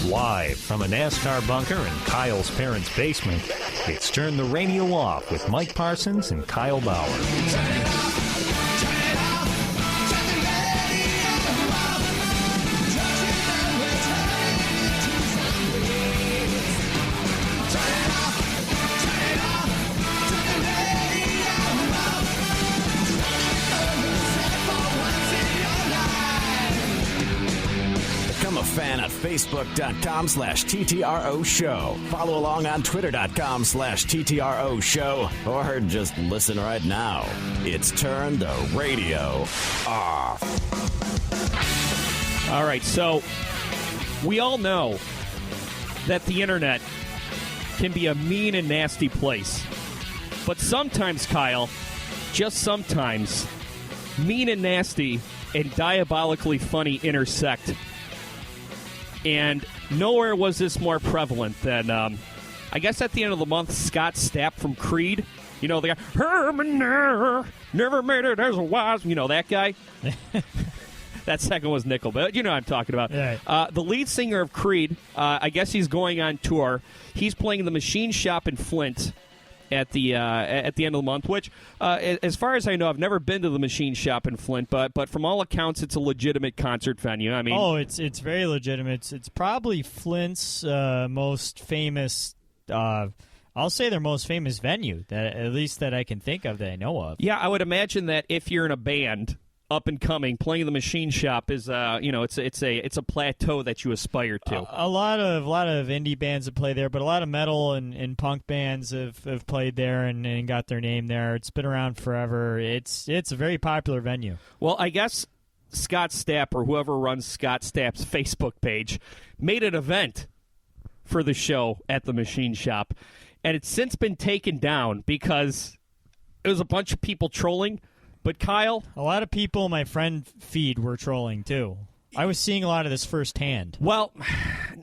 Live from a NASCAR bunker in Kyle's parents' basement, it's Turn the Radio Off with Mike Parsons and Kyle Bauer. Fan at Facebook.com/TTRO Show. Follow along on Twitter.com/TTRO Show. Or just listen right now. It's Turn the Radio Off. All right, so we all know that the internet can be a mean and nasty place. But sometimes, Kyle, just sometimes, mean and nasty and diabolically funny intersect. And nowhere was this more prevalent than, I guess at the end of the month, Scott Stapp from Creed. You know, the guy, Herman never made it as a wise. You know, that guy? That second was Nickel, but you know what I'm talking about. Right. The lead singer of Creed, I guess he's going on tour. He's playing the Machine Shop in Flint at the end of the month, which, as far as I know, I've never been to the Machine Shop in Flint, but from all accounts, it's a legitimate concert venue. I mean, it's very legitimate. It's probably Flint's most famous. I'll say their most famous venue, that at least that I can think of that I know of. Yeah, I would imagine that if you're in a band, up and coming, playing the Machine Shop is it's a plateau that you aspire to. A lot of indie bands have played there, but a lot of metal and punk bands have played there and got their name there. It's been around forever. It's a very popular venue. Well, I guess Scott Stapp or whoever runs Scott Stapp's Facebook page made an event for the show at the Machine Shop, and it's since been taken down because it was a bunch of people trolling. But, Kyle? A lot of people in my friend feed were trolling, too. I was seeing a lot of this firsthand. Well,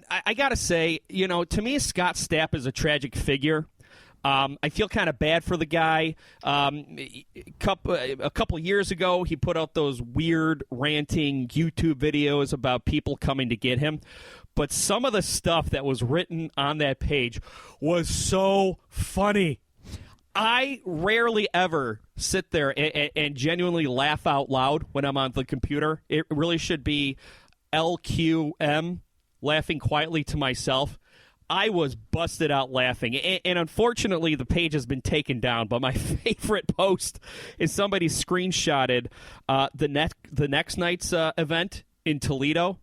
I got to say, to me, Scott Stapp is a tragic figure. I feel kind of bad for the guy. A couple years ago, he put out those weird, ranting YouTube videos about people coming to get him. But some of the stuff that was written on that page was so funny. I rarely ever sit there and genuinely laugh out loud when I'm on the computer. It really should be LQM, laughing quietly to myself. I was busted out laughing. And unfortunately, the page has been taken down. But my favorite post is somebody screenshotted the next night's event in Toledo.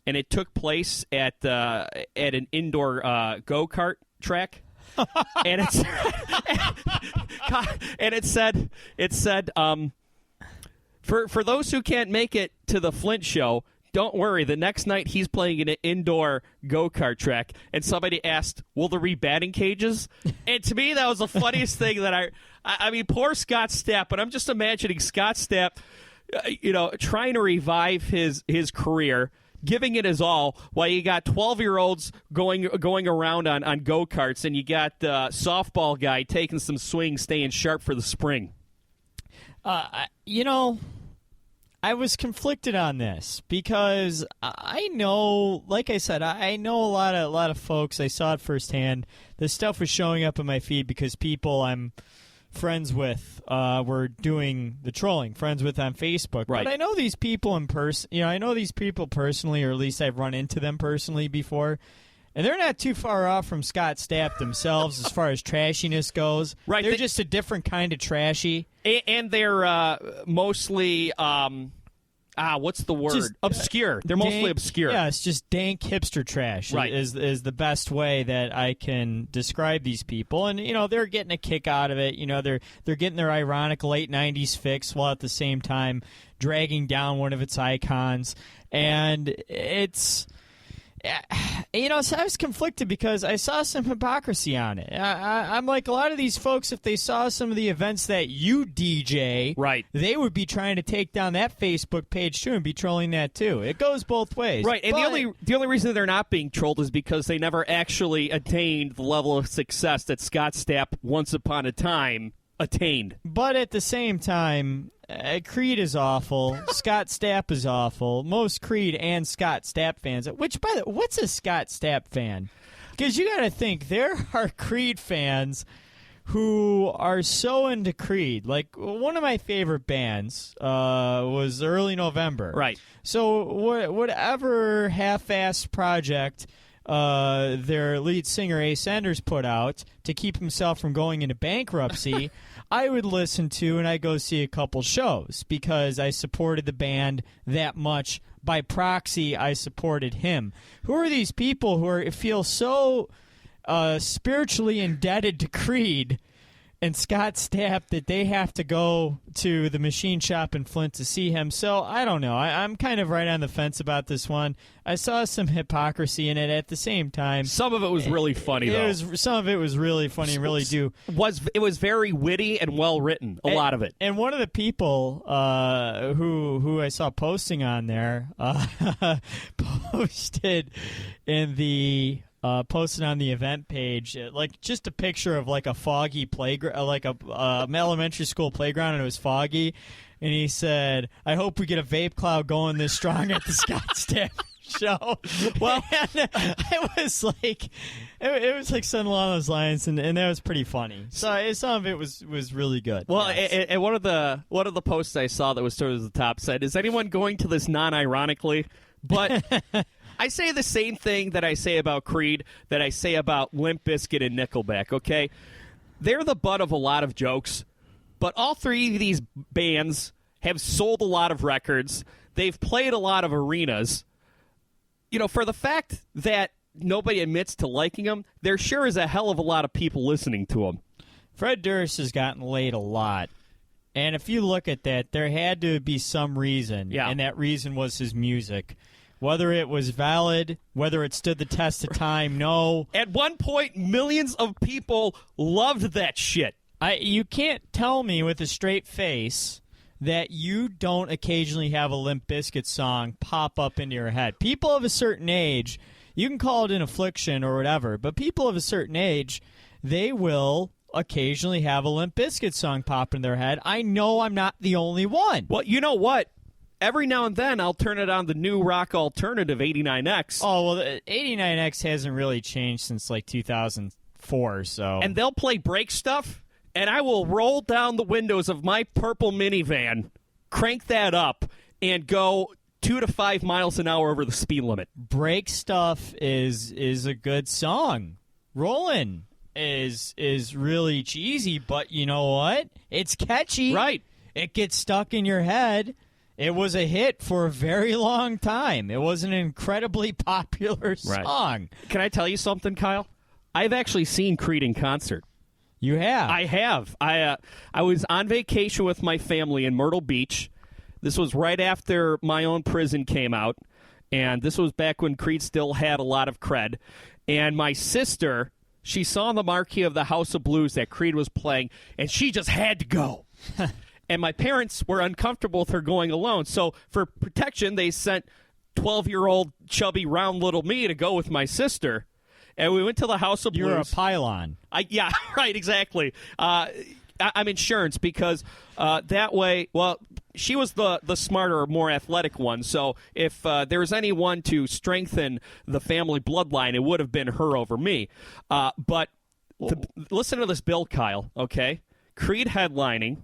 And it took place at an indoor go-kart track. And it said, for those who can't make it to the Flint show, don't worry. The next night he's playing in an indoor go-kart track. And somebody asked, "Will there be batting cages?" And to me, that was the funniest thing that I mean, poor Scott Stapp. But I'm just imagining Scott Stapp, trying to revive his career, giving it his all, while you got 12-year-olds going around on go-karts, and you got the softball guy taking some swings, staying sharp for the spring. I was conflicted on this because I know, like I said, I know a lot of folks. I saw it firsthand. This stuff was showing up in my feed because people I'm friends with were doing the trolling, friends with on Facebook. Right. But I know these people in person. I know these people personally, or at least I've run into them personally before. And they're not too far off from Scott Stapp themselves as far as trashiness goes. Right. They're just a different kind of trashy. And they're mostly, what's the word? Just, obscure. They're mostly dank, obscure. Yeah, it's just dank hipster trash. Right. Is the best way that I can describe these people. And, they're getting a kick out of it. They're getting their ironic late 90s fix while at the same time dragging down one of its icons. And it's... so I was conflicted because I saw some hypocrisy on it. I'm like, a lot of these folks, if they saw some of the events that you DJ, right, they would be trying to take down that Facebook page too and be trolling that too. It goes both ways. Right, and the only reason they're not being trolled is because they never actually attained the level of success that Scott Stapp once upon a time attained. But at the same time, Creed is awful. Scott Stapp is awful. Most Creed and Scott Stapp fans. Which, by the way, what's a Scott Stapp fan? Because you got to think, there are Creed fans who are so into Creed. Like, one of my favorite bands was Early November. Right. So whatever half-assed project their lead singer Ace Enders put out to keep himself from going into bankruptcy, I would listen to, and I'd go see a couple shows because I supported the band that much. By proxy, I supported him. Who are these people who feel so spiritually indebted to Creed and Scott Stapp that they have to go to the machine shop in Flint to see him? So I don't know. I'm kind of right on the fence about this one. I saw some hypocrisy in it at the same time. Some of it was really funny, though. Some of it was really funny, really do. It was very witty and well written, a lot of it. And one of the people who I saw posting on there posted in the posted on the event page, like just a picture of like a foggy playground, like a elementary school playground, and it was foggy. And he said, "I hope we get a vape cloud going this strong at the Scott Stapp show." Well, it was like something along those lines, and that was pretty funny. So some of it was really good. Well, yes. and one of the posts I saw that was sort of the top said, "Is anyone going to this non-ironically?" But I say the same thing that I say about Creed, that I say about Limp Bizkit and Nickelback, okay? They're the butt of a lot of jokes, but all three of these bands have sold a lot of records. They've played a lot of arenas. You know, for the fact that nobody admits to liking them, there sure is a hell of a lot of people listening to them. Fred Durst has gotten laid a lot. And if you look at that, there had to be some reason, and that reason was his music. Whether it was valid, whether it stood the test of time, no. At one point, millions of people loved that shit. You can't tell me with a straight face that you don't occasionally have a Limp Bizkit song pop up into your head. People of a certain age, you can call it an affliction or whatever, but people of a certain age, they will occasionally have a Limp Bizkit song pop in their head. I know I'm not the only one. Well, you know what? Every now and then, I'll turn it on the new rock alternative 89X. Oh, well, the 89X hasn't really changed since, like, 2004, so... And they'll play break stuff, and I will roll down the windows of my purple minivan, crank that up, and go 2 to 5 miles an hour over the speed limit. Break stuff is a good song. Rollin' is really cheesy, but you know what? It's catchy. Right. It gets stuck in your head. It was a hit for a very long time. It was an incredibly popular song. Right. Can I tell you something, Kyle? I've actually seen Creed in concert. You have? I have. I was on vacation with my family in Myrtle Beach. This was right after My Own Prison came out, and this was back when Creed still had a lot of cred. And my sister, she saw on the marquee of the House of Blues that Creed was playing, and she just had to go. And my parents were uncomfortable with her going alone. So for protection, they sent 12-year-old chubby round little me to go with my sister. And we went to the House of Blues. You're a pylon. Yeah, right, exactly. I'm insurance because that way, well, she was the smarter, more athletic one. So if there was anyone to strengthen the family bloodline, it would have been her over me. But listen to this bill, Kyle, okay? Creed headlining.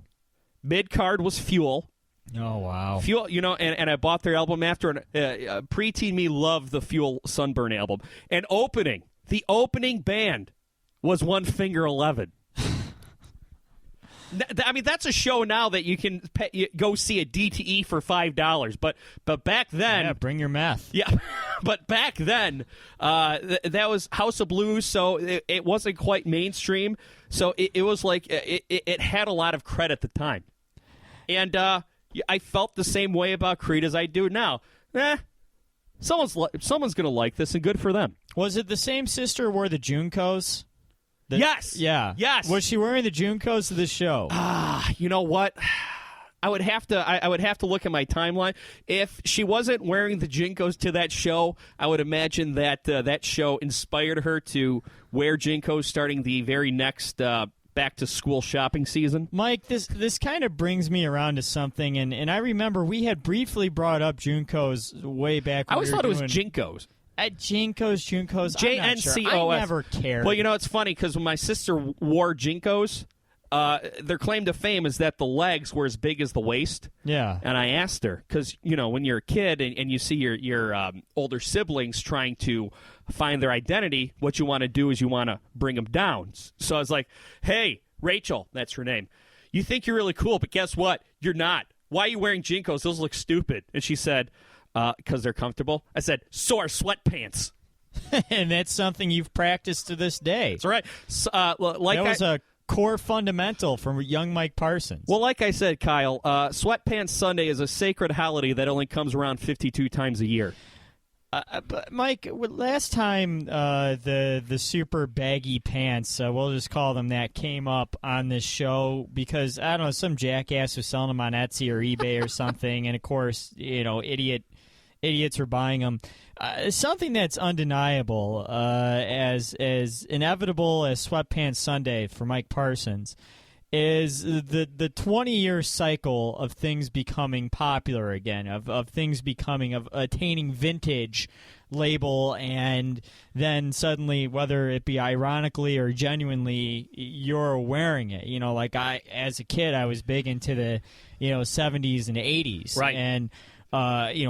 Mid-card was Fuel. Oh, wow. Fuel, you know, and I bought their album after, and preteen me loved the Fuel Sunburn album. And the opening band was One Finger 11. I mean, that's a show now that you can go see a DTE for $5. But back then... Yeah, bring your meth. Yeah, but back then, that was House of Blues, so it wasn't quite mainstream. So it was like it had a lot of cred at the time. And I felt the same way about Creed as I do now. Someone's going to like this, and good for them. Was it the same sister who wore the Junkos? Yes. Yeah. Yes. Was she wearing the Junkos to the show? You know what? I would have to look at my timeline. If she wasn't wearing the Jinkos to that show, I would imagine that that show inspired her to wear Jinkos starting the very next back-to-school shopping season. Mike, this kind of brings me around to something, and I remember we had briefly brought up Junkos way back when I always thought it was doing... Jinkos. Junkos, JNCOS. Sure. I never cared. Well, it's funny because when my sister wore Jinkos, their claim to fame is that the legs were as big as the waist. Yeah. And I asked her, because, when you're a kid and you see your older siblings trying to find their identity, what you want to do is you want to bring them down. So I was like, hey, Rachel, that's her name, you think you're really cool, but guess what? You're not. Why are you wearing Jinkos? Those look stupid. And she said, because they're comfortable. I said, so are sweatpants. And that's something you've practiced to this day. That's right. That was a core fundamental from young Mike Parsons. Well, like I said, Kyle, Sweatpants Sunday is a sacred holiday that only comes around 52 times a year. But Mike, last time the super baggy pants, we'll just call them that, came up on this show because, I don't know, some jackass was selling them on Etsy or eBay or something, and of course, idiots are buying them. Something that's undeniable, as inevitable as Sweatpants Sunday for Mike Parsons, is the 20-year cycle of things becoming popular again, of things of attaining vintage label, and then suddenly, whether it be ironically or genuinely, you're wearing it. Like as a kid, I was big into the 70s and 80s, right? And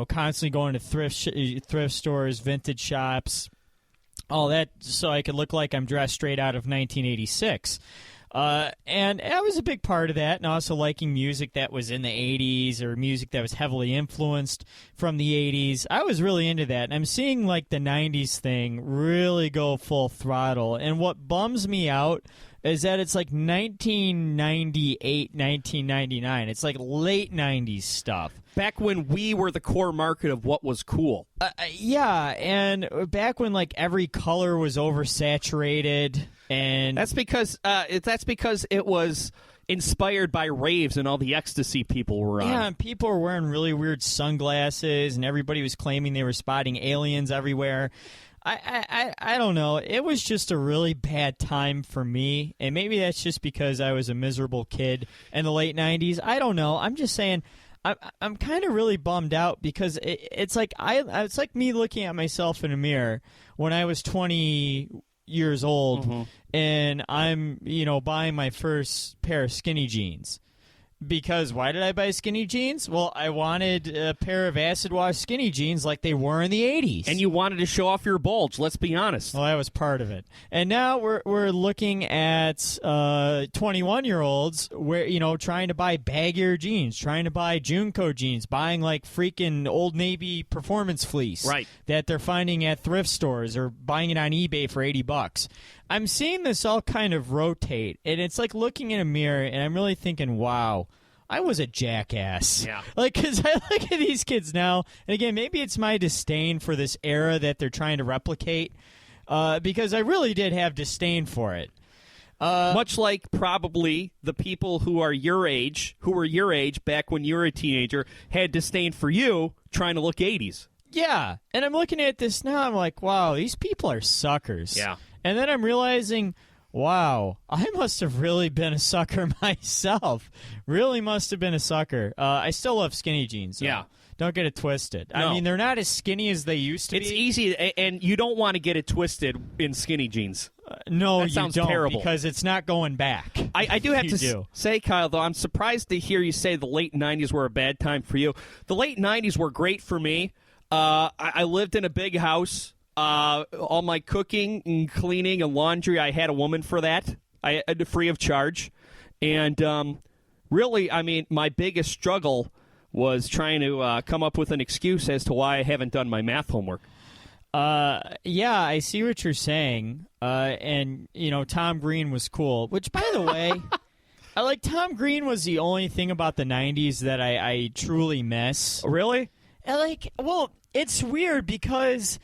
constantly going to thrift stores, vintage shops, all that, so I could look like I'm dressed straight out of 1986. And I was a big part of that, and also liking music that was in the 80s or music that was heavily influenced from the 80s. I was really into that, and I'm seeing like the 90s thing really go full throttle. And what bums me out is that it's like 1998, 1999. It's like late 90s stuff. Back when we were the core market of what was cool. Yeah, and back when like every color was oversaturated, and that's because it was inspired by raves and all the ecstasy people were on. Yeah, and people were wearing really weird sunglasses, and everybody was claiming they were spotting aliens everywhere. I don't know. It was just a really bad time for me, and maybe that's just because I was a miserable kid in the late 90s. I don't know. I'm just saying I'm kind of really bummed out because it's like me looking at myself in a mirror when I was 20 years old, mm-hmm. and I'm buying my first pair of skinny jeans. Because why did I buy skinny jeans? Well, I wanted a pair of acid wash skinny jeans like they were in the 80s. And you wanted to show off your bulge, let's be honest. Well, that was part of it. And now we're looking at 21-year-olds where trying to buy baggier jeans, trying to buy Junko jeans, buying like freaking Old Navy performance fleece, right, that they're finding at thrift stores or buying it on eBay for $80. I'm seeing this all kind of rotate, and it's like looking in a mirror, and I'm really thinking, wow, I was a jackass. Yeah. Because I look at these kids now, and again, maybe it's my disdain for this era that they're trying to replicate, because I really did have disdain for it. Much like probably the people who were your age back when you were a teenager had disdain for you trying to look 80s. Yeah, and I'm looking at this now, I'm like, wow, these people are suckers. Yeah. And then I'm realizing, wow, I must have really been a sucker myself. Really must have been a sucker. I still love skinny jeans. Yeah. Don't get it twisted. No. I mean, they're not as skinny as they used to It's be. easy, and you don't want to get it twisted in skinny jeans. No, that sounds you don't, terrible. because it's not going back. I do have to say, Kyle, though, I'm surprised to hear you say the late 90s were a bad time for you. The late 90s were great for me. I lived in a big house. All my cooking and cleaning and laundry, I had a woman for that. I had free of charge. And really, I mean, my biggest struggle was trying to come up with an excuse as to why I haven't done my math homework. Yeah, I see what you're saying. And, Tom Green was cool. Which, by the way, Tom Green was the only thing about the 90s that I truly miss. Really? Well, it's weird because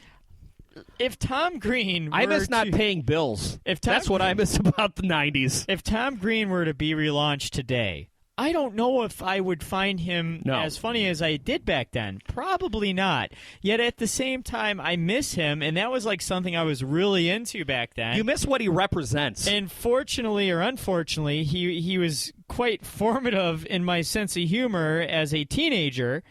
if Tom Green I miss not paying bills. That's what I miss about the 90s. If Tom Green were to be relaunched today, I don't know if I would find him as funny as I did back then. Probably not. Yet at the same time, I miss him, and that was like something I was really into back then. You miss what he represents. And fortunately or unfortunately, he was quite formative in my sense of humor as a teenager.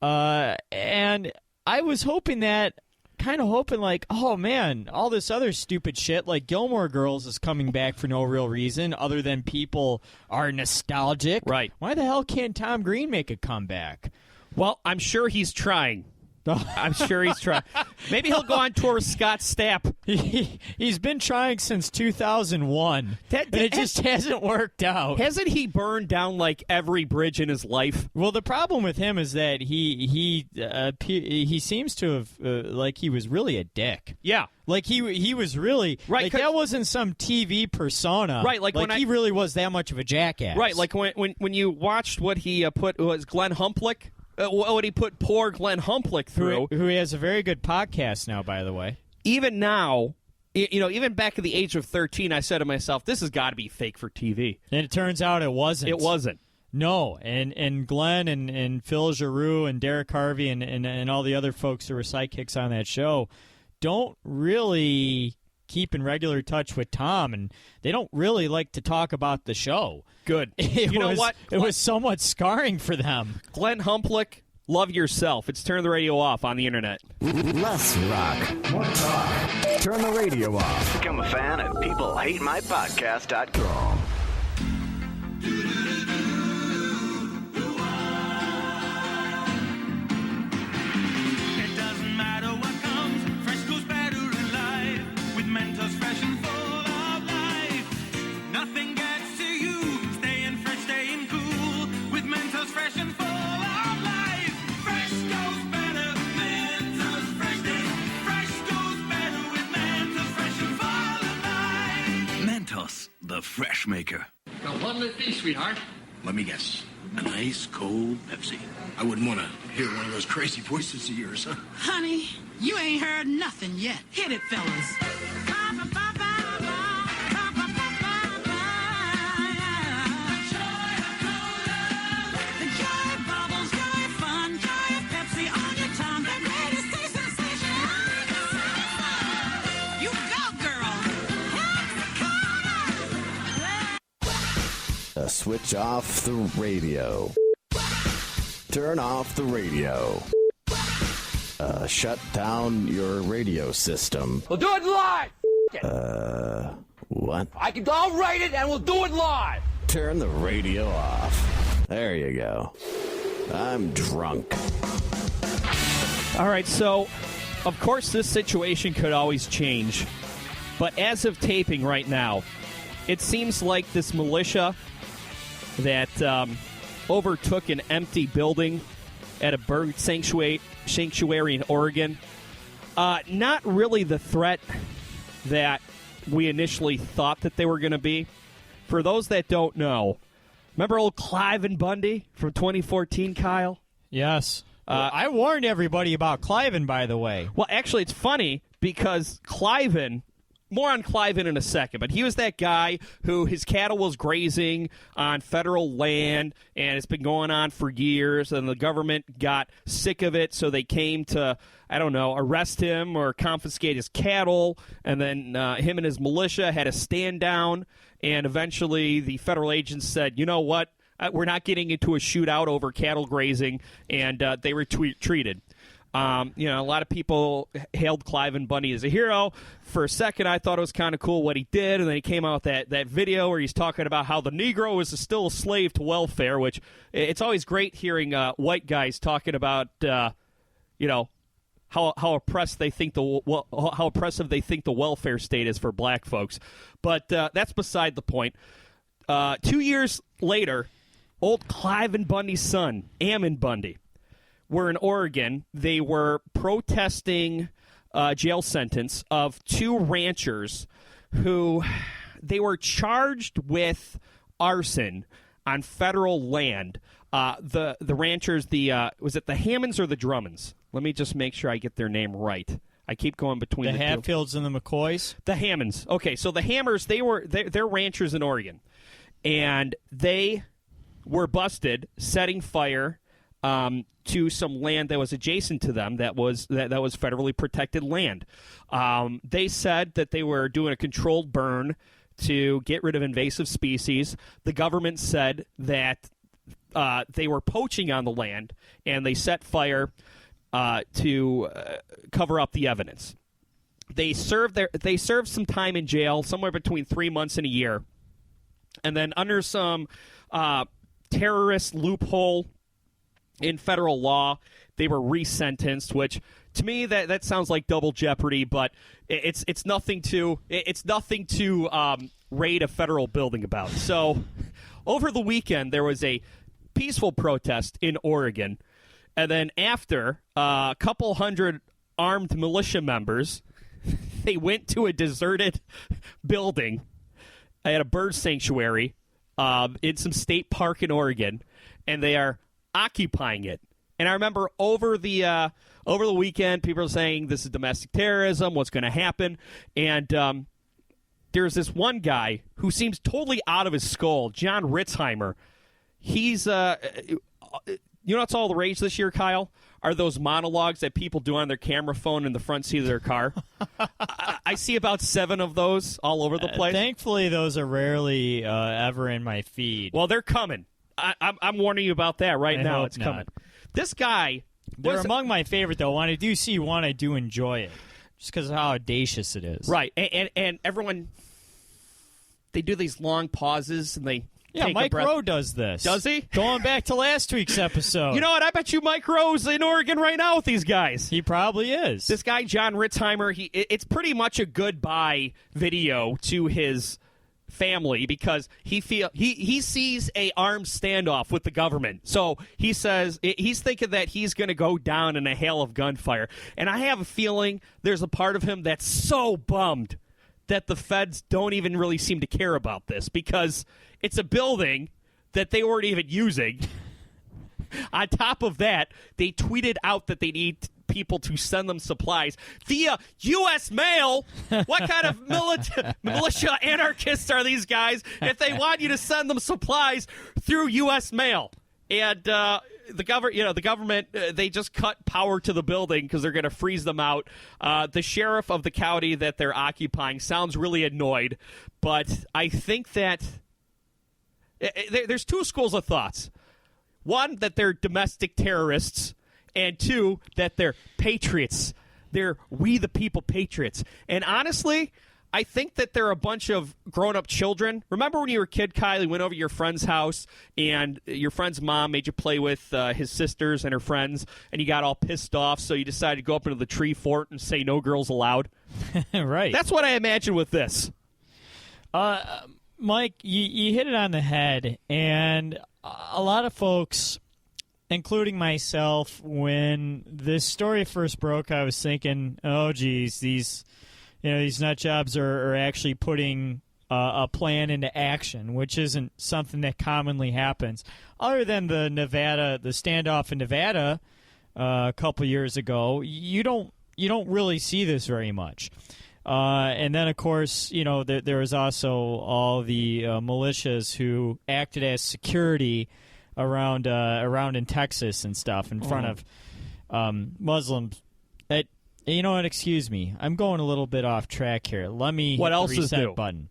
And I was hoping like, oh man, all this other stupid shit like Gilmore Girls is coming back for no real reason other than people are nostalgic. Right. Why the hell can't Tom Green make a comeback? Well, I'm sure he's trying. I'm sure he's trying. Maybe he'll go on tour with Scott Stapp. He's been trying since 2001. And it just hasn't worked out. Hasn't he burned down like every bridge in his life? Well, the problem with him is that he seems to have like he was really a dick. Yeah. Like he was really right. Like that wasn't some TV persona. Right. Like when he really was that much of a jackass. Right. Like when you watched what he put was Glenn Humplick. What he put poor Glenn Humplick through. Who has a very good podcast now, by the way. Even now, even back at the age of 13, I said to myself, this has got to be fake for TV. And it turns out it wasn't. It wasn't. No, and Glenn and Phil Giroux and Derek Harvey and all the other folks who were sidekicks on that show don't really keep in regular touch with Tom, and they don't really like to talk about the show. Good. You know what? It was somewhat scarring for them. Glenn Humplick, love yourself. It's Turn the Radio Off on the internet. Less rock, more talk. Turn the radio off. Become a fan at peoplehatemypodcast.com. It doesn't matter what comes, fresh goes better in life. With Mentos fresh and full of life. Nothing gets to you, staying fresh, staying cool. With Mentos fresh and full of life. Fresh goes better, Mentos fresh day. Fresh goes better with Mentos fresh and full of life. Mentos, the fresh maker. Now, what'll it be, sweetheart? Let me guess. An ice cold Pepsi. I wouldn't want to hear one of those crazy voices of yours, huh? Honey, you ain't heard nothing yet. Hit it, fellas. The joy of bubbles, joy of fun, joy of Pepsi on your tongue. The greatest taste sensation on the sun. You go, girl. Switch off the radio. Turn off the radio. Shut down your radio system. We'll do it live! What? I'll write it and we'll do it live! Turn the radio off. There you go. I'm drunk. All right, so, of course, this situation could always change. But as of taping right now, it seems like this militia that overtook an empty building at a bird sanctuary in Oregon, not really the threat that we initially thought that they were going to be. For those that don't know, remember old Cliven Bundy from 2014, Kyle? Yes. I warned everybody about Cliven, by the way. Well, actually, it's funny because Cliven... More on Cliven in a second, but he was that guy who his cattle was grazing on federal land, and it's been going on for years, and the government got sick of it, so they came to, arrest him or confiscate his cattle, and then him and his militia had a stand down, and eventually the federal agents said, you know what, we're not getting into a shootout over cattle grazing, and they retreated. A lot of people hailed Cliven Bundy as a hero. For a second, I thought it was kind of cool what he did, and then he came out with that video where he's talking about how the Negro is still a slave to welfare, which it's always great hearing white guys talking about, how oppressive they think the welfare state is for black folks. But that's beside the point. 2 years later, old Cliven Bundy's son, Ammon Bundy, were in Oregon. They were protesting a jail sentence of two ranchers who they were charged with arson on federal land. The ranchers, was it the Hammonds or the Drummonds? Let me just make sure I get their name right. I keep going between the Hatfields and the McCoys? The Hammonds. Okay, so the Hammers, they're ranchers in Oregon. And they were busted setting fire to some land that was adjacent to them that was federally protected land. They said that they were doing a controlled burn to get rid of invasive species. The government said that they were poaching on the land, and they set fire to cover up the evidence. They served some time in jail, somewhere between 3 months and a year, and then under some terrorist loophole in federal law, they were resentenced. Which to me that sounds like double jeopardy, but it's nothing to raid a federal building about. So over the weekend there was a peaceful protest in Oregon, and then after a couple hundred armed militia members, they went to a deserted building at a bird sanctuary in some state park in Oregon, and they are occupying it. And I remember over the weekend, people were saying this is domestic terrorism. What's going to happen? And there's this one guy who seems totally out of his skull, John Ritzheimer. He's you know what's all the rage this year, Kyle? Are those monologues that people do on their camera phone in the front seat of their car. I see about 7 of those all over the place. Thankfully, those are rarely ever in my feed. Well, they're coming. I'm warning you about that right now. It's coming. This guy... They're among my favorite, though. When I do see one, I do enjoy it. Just because of how audacious it is. Right. And everyone... They do these long pauses, and they... Yeah, Mike Rowe does this. Does he? Going back to last week's episode. You know what? I bet you Mike Rowe's in Oregon right now with these guys. He probably is. This guy, John Ritzheimer, it's pretty much a goodbye video to his family because he sees a armed standoff with the government. So he says he's thinking that he's going to go down in a hail of gunfire. And I have a feeling there's a part of him that's so bummed that the feds don't even really seem to care about this because it's a building that they weren't even using. On top of that, they tweeted out that they need people to send them supplies via U.S. mail. What kind of militia anarchists are these guys if they want you to send them supplies through U.S. mail? And the government, they just cut power to the building because they're going to freeze them out. The sheriff of the county that they're occupying sounds really annoyed, but I think that there's 2 schools of thoughts. One, that they're domestic terrorists, and 2, that they're patriots. They're we the people patriots. And honestly, I think that they're a bunch of grown-up children. Remember when you were a kid, Kyle, you went over to your friend's house, and your friend's mom made you play with his sisters and her friends, and you got all pissed off, so you decided to go up into the tree fort and say no girls allowed? Right. That's what I imagine with this. Mike, you hit it on the head, and a lot of folks, including myself, when this story first broke, I was thinking, oh, geez, these nut jobs are actually putting a plan into action, which isn't something that commonly happens. Other than the standoff in Nevada a couple years ago, you don't really see this very much. And then, of course, there was also all the militias who acted as security around in Texas and stuff in front of Muslims. You know what? Excuse me. I'm going a little bit off track here. Let me hit the reset button.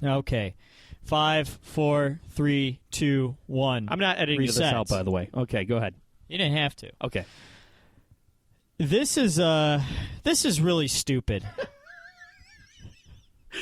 Okay. 5, 4, 3, 2, 1. I'm not editing this out, by the way. Okay, go ahead. You didn't have to. Okay. This is really stupid.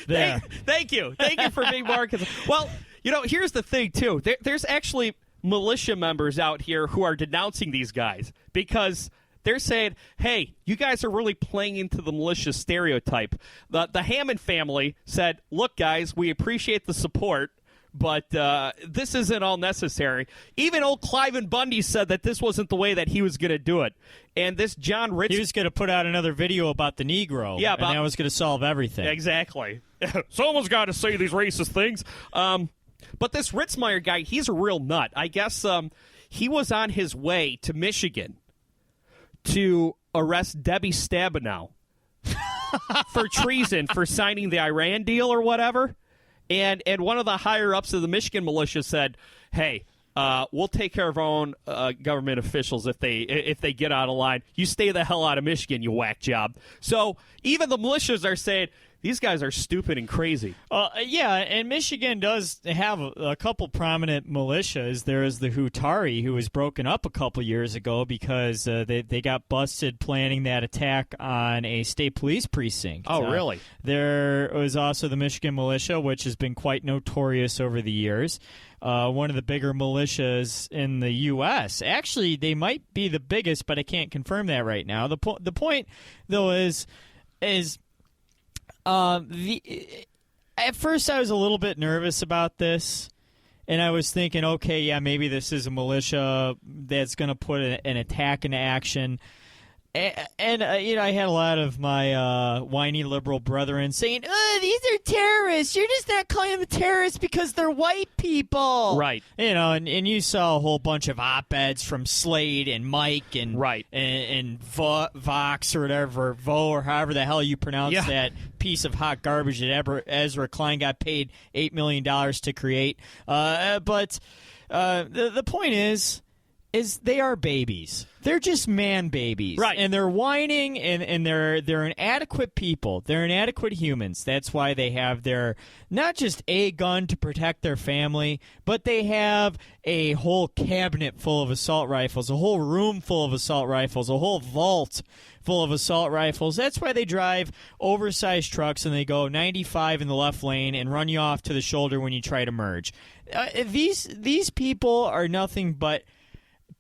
There. Thank you for being more. Well, here's the thing too. There's actually militia members out here who are denouncing these guys because they're saying, "Hey, you guys are really playing into the militia stereotype." The Hammond family said, "Look, guys, we appreciate the support, but this isn't all necessary." Even old Cliven Bundy said that this wasn't the way that he was going to do it. And this John Rich... He was going to put out another video about the Negro, and that was going to solve everything. Exactly. Someone's got to say these racist things. But this Ritzmeier guy, he's a real nut. I guess he was on his way to Michigan to arrest Debbie Stabenow for treason for signing the Iran deal or whatever. And one of the higher-ups of the Michigan militia said, hey, we'll take care of our own government officials if they get out of line. You stay the hell out of Michigan, you whack job. So even the militias are saying, these guys are stupid and crazy. Yeah, and Michigan does have a couple prominent militias. There is the Hutari, who was broken up a couple years ago because they got busted planning that attack on a state police precinct. Oh, really? There was also the Michigan Militia, which has been quite notorious over the years. One of the bigger militias in the U.S. Actually, they might be the biggest, but I can't confirm that right now. The point, though, is at first I was a little bit nervous about this, and I was thinking, okay, yeah, maybe this is a militia that's going to put an attack into action. And I had a lot of my whiny liberal brethren saying, these are terrorists. You're just not calling them terrorists because they're white people. Right. And you saw a whole bunch of op-eds from Slade and Mike and right. and Vox or whatever, Vo or however the hell you pronounce that piece of hot garbage that Ezra Klein got paid $8 million to create. But the point is they are babies. They're just man babies. Right. And they're whining, and they're inadequate people. They're inadequate humans. That's why they have their, not just a gun to protect their family, but they have a whole cabinet full of assault rifles, a whole room full of assault rifles, a whole vault full of assault rifles. That's why they drive oversized trucks and they go 95 in the left lane and run you off to the shoulder when you try to merge. These people are nothing but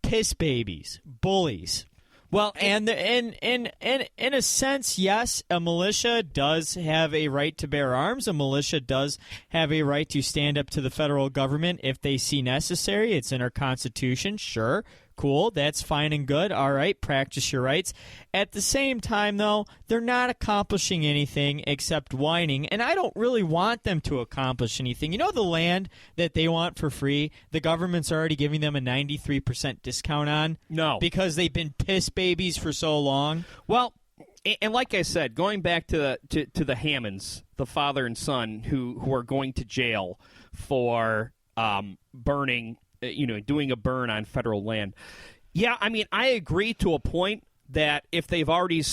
piss babies, bullies. Well, and in a sense, yes, a militia does have a right to bear arms. A militia does have a right to stand up to the federal government if they see necessary. It's in our Constitution, sure. Cool, that's fine and good. All right, practice your rights. At the same time, though, they're not accomplishing anything except whining, and I don't really want them to accomplish anything. You know the land that they want for free, the government's already giving them a 93% discount on? No. Because they've been piss babies for so long? Well, and like I said, going back to the Hammonds, the father and son who are going to jail for burning, doing a burn on federal land. Yeah, I mean, I agree to a point that if they've already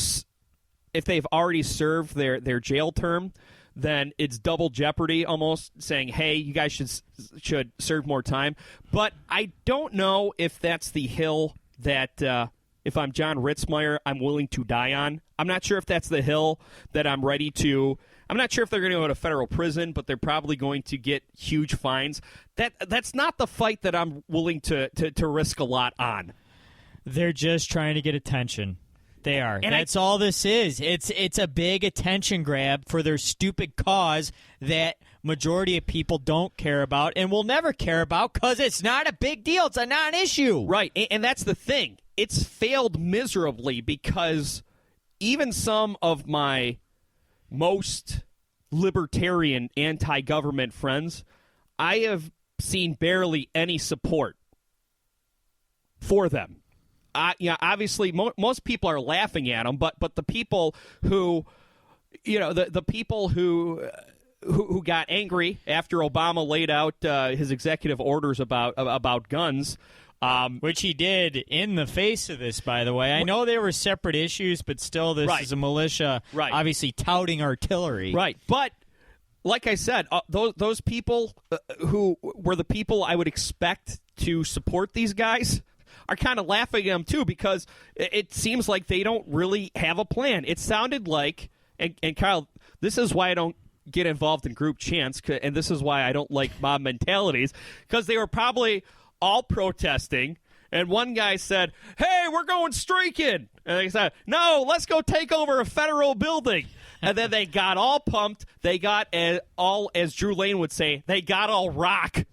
served their jail term, then it's double jeopardy almost, saying, hey, you guys should serve more time. But I don't know if that's the hill that if I'm John Ritzmeier, I'm willing to die on. I'm not sure if that's the hill that I'm ready to. I'm not sure if they're going to go to federal prison, but they're probably going to get huge fines. That's not the fight that I'm willing to risk a lot on. They're just trying to get attention. They are. And that's all this is. It's a big attention grab for their stupid cause that majority of people don't care about and will never care about because it's not a big deal. It's a non-issue. Right, and that's the thing. It's failed miserably because even some of my most libertarian anti-government friends, I have seen barely any support for them. Obviously, most people are laughing at them, but the people who, the people who got angry after Obama laid out his executive orders about guns. Which he did in the face of this, by the way. I know they were separate issues, but still this is a militia obviously touting artillery. Right. But like I said, those people who were the people I would expect to support these guys are kind of laughing at them, too, because it seems like they don't really have a plan. It sounded like, and Kyle, this is why I don't get involved in group chants, and this is why I don't like mob mentalities, because they were probably all protesting, and one guy said, hey, we're going streaking. And they said, no, let's go take over a federal building. And then they got all pumped. They got all, as Drew Lane would say, they got all rock.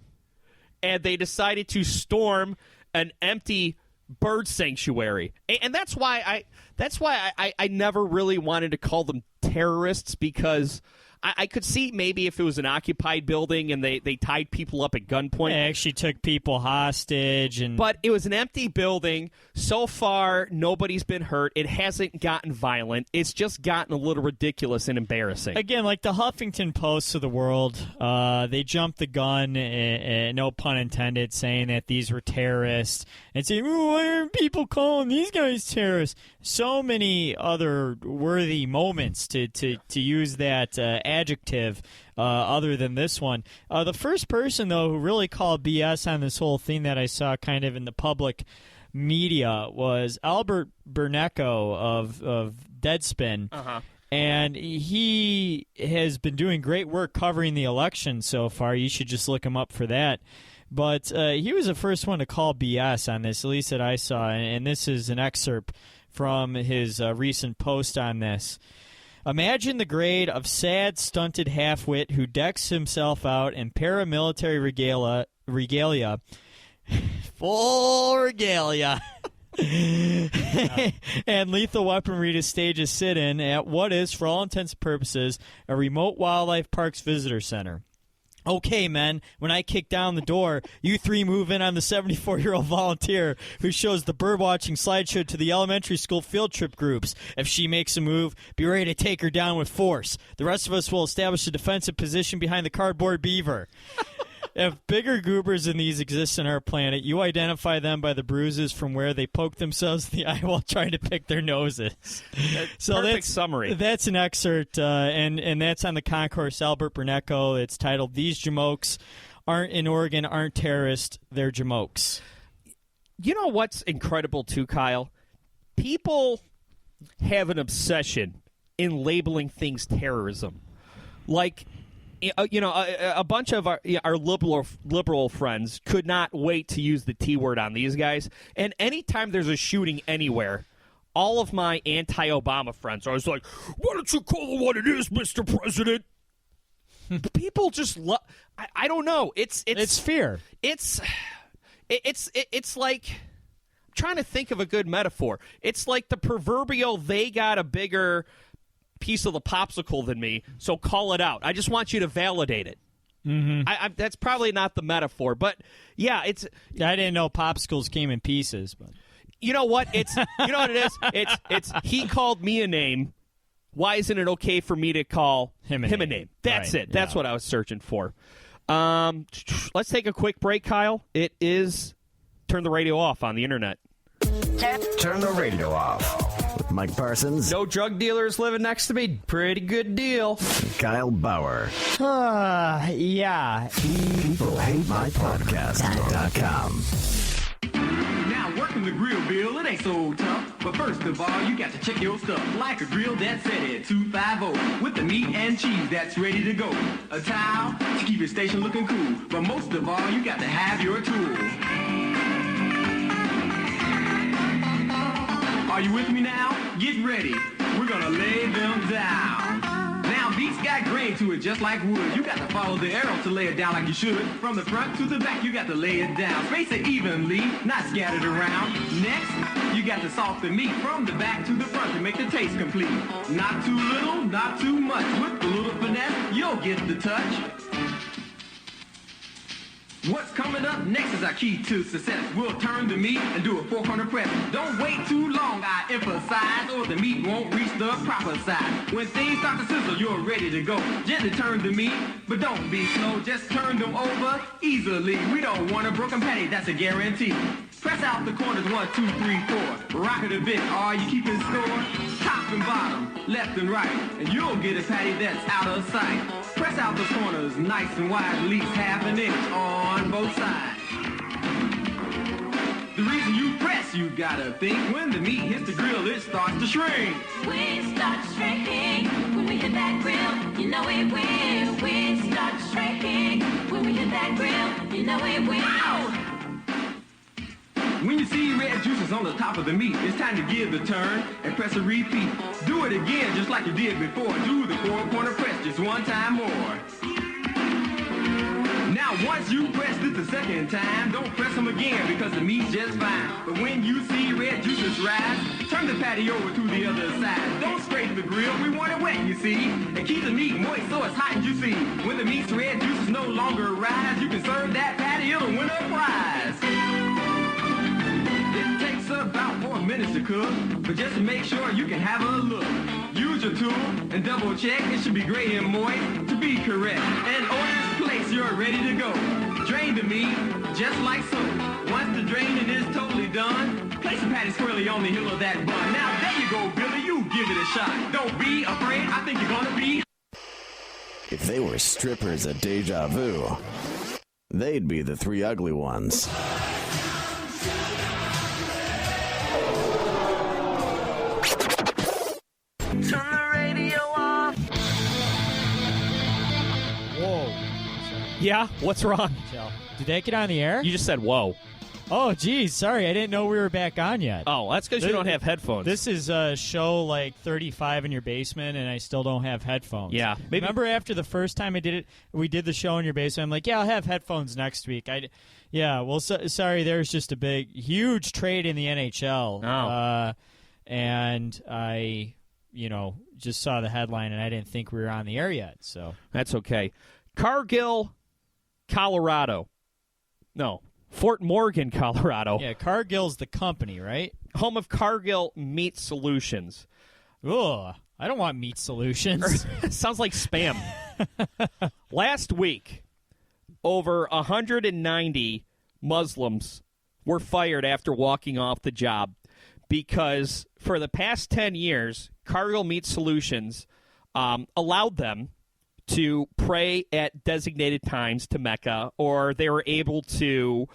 And they decided to storm an empty bird sanctuary. And that's why I never really wanted to call them terrorists, because I could see maybe if it was an occupied building and they tied people up at gunpoint. They actually took people hostage. But it was an empty building. So far, nobody's been hurt. It hasn't gotten violent. It's just gotten a little ridiculous and embarrassing. Again, like the Huffington Post of the world, they jumped the gun, no pun intended, saying that these were terrorists and saying, why are people calling these guys terrorists? So many other worthy moments to use that adjective other than this one. The first person, though, who really called BS on this whole thing that I saw kind of in the public media was Albert Bernecco of Deadspin. Uh-huh. And he has been doing great work covering the election so far. You should just look him up for that. But he was the first one to call BS on this, at least that I saw. And this is an excerpt from his recent post on this. Imagine the grade of sad, stunted half-wit who decks himself out in paramilitary regalia full regalia, and lethal weaponry to stage a sit-in at what is, for all intents and purposes, a remote wildlife parks visitor center. Okay, men, when I kick down the door, you three move in on the 74-year-old volunteer who shows the bird-watching slideshow to the elementary school field trip groups. If she makes a move, be ready to take her down with force. The rest of us will establish a defensive position behind the cardboard beaver. If bigger goobers than these exist on our planet, you identify them by the bruises from where they poke themselves in the eye while trying to pick their noses. Perfect summary. That's an excerpt, and that's on the concourse, Albert Bernecco. It's titled, These Jamokes Aren't in Oregon, Aren't Terrorists, They're Jamokes. You know what's incredible, too, Kyle? People have an obsession in labeling things terrorism. Like... a bunch of our liberal friends could not wait to use the T word on these guys. And anytime there's a shooting anywhere, all of my anti-Obama friends are always like, why don't you call it what it is, Mr. President? People just love... I don't know. It's fear. It's like... I'm trying to think of a good metaphor. It's like the proverbial they got a bigger... piece of the popsicle than me, so call it out. I just want you to validate it. Mm-hmm. That's probably not the metaphor, but yeah, it's. I didn't know popsicles came in pieces, but you know what? It's you know what it is. It's he called me a name. Why isn't it okay for me to call him a name? That's right. it. That's what I was searching for. Let's take a quick break, Kyle. It is turn the radio off on the internet. Turn the radio off. With Mike Parsons. No drug dealers living next to me. Pretty good deal. Kyle Bauer. Yeah. People hate my podcast.com. Now working the grill, Bill, it ain't so tough. But first of all, you got to check your stuff. Like a grill that's set at 250 with the meat and cheese that's ready to go. A towel to keep your station looking cool. But most of all, you got to have your tools. Are you with me now? Get ready. We're gonna lay them down. Now beats got grain to it just like wood. You got to follow the arrow to lay it down like you should. From the front to the back, you got to lay it down. Space it evenly, not scattered around. Next, you got to salt the meat from the back to the front to make the taste complete. Not too little, not too much. With a little finesse, you'll get the touch. What's coming up next is our key to success. We'll turn the meat and do a 400 press. Don't wait too long, I emphasize, or the meat won't reach the proper size. When things start to sizzle, you're ready to go. Gently turn the meat, but don't be slow. Just turn them over easily. We don't want a broken patty, that's a guarantee. Press out the corners, 1, 2, 3, 4. Rock it a bit, are you keeping score? Top and bottom, left and right, and you'll get a patty that's out of sight. Press out the corners, nice and wide, at least half an inch on both sides. The reason you press, you gotta think, when the meat hits the grill, it starts to shrink. We start shrinking when we hit that grill. You know it will. We start shrinking when we hit that grill. You know it will. When you see red juices on the top of the meat, it's time to give the turn and press a repeat. Do it again just like you did before. Do the 4-corner press just one time more. Now once you press it the second time, don't press them again because the meat's just fine. But when you see red juices rise, turn the patty over to the other side. Don't scrape the grill, we want it wet, you see. And keep the meat moist so it's hot and juicy. When the meat's red, juices no longer rise. You can serve that patty, it'll win a prize. It takes about 4 minutes to cook, but just to make sure you can have a look. Use your tool and double check, it should be gray and moist to be correct. And order's placed, you're ready to go. Drain the meat, just like so. Once the draining is totally done, place the patty squarely on the heel of that bun. Now there you go, Billy, you give it a shot. Don't be afraid, I think you're gonna be. If they were strippers at Deja Vu, they'd be the three ugly ones. Turn the radio off. Whoa. Yeah, what's wrong? Did that get on the air? You just said whoa. Oh, geez. Sorry, I didn't know we were back on yet. Oh, that's because you don't have headphones. This is show like 35 in your basement, and I still don't have headphones. Yeah. Maybe. Remember after the first time we did the show in your basement, I'm like, yeah, I'll have headphones next week. Sorry, there's just a huge trade in the NHL. Oh. And I, just saw the headline, and I didn't think we were on the air yet. So That's okay. Cargill, Colorado. No. Fort Morgan, Colorado. yeah, Cargill's the company, right? Home of Cargill Meat Solutions. Ugh, I don't want meat solutions. Sounds like spam. Last week, over 190 Muslims were fired after walking off the job because for the past 10 years, Cargill Meat Solutions allowed them to pray at designated times to Mecca, or they were able to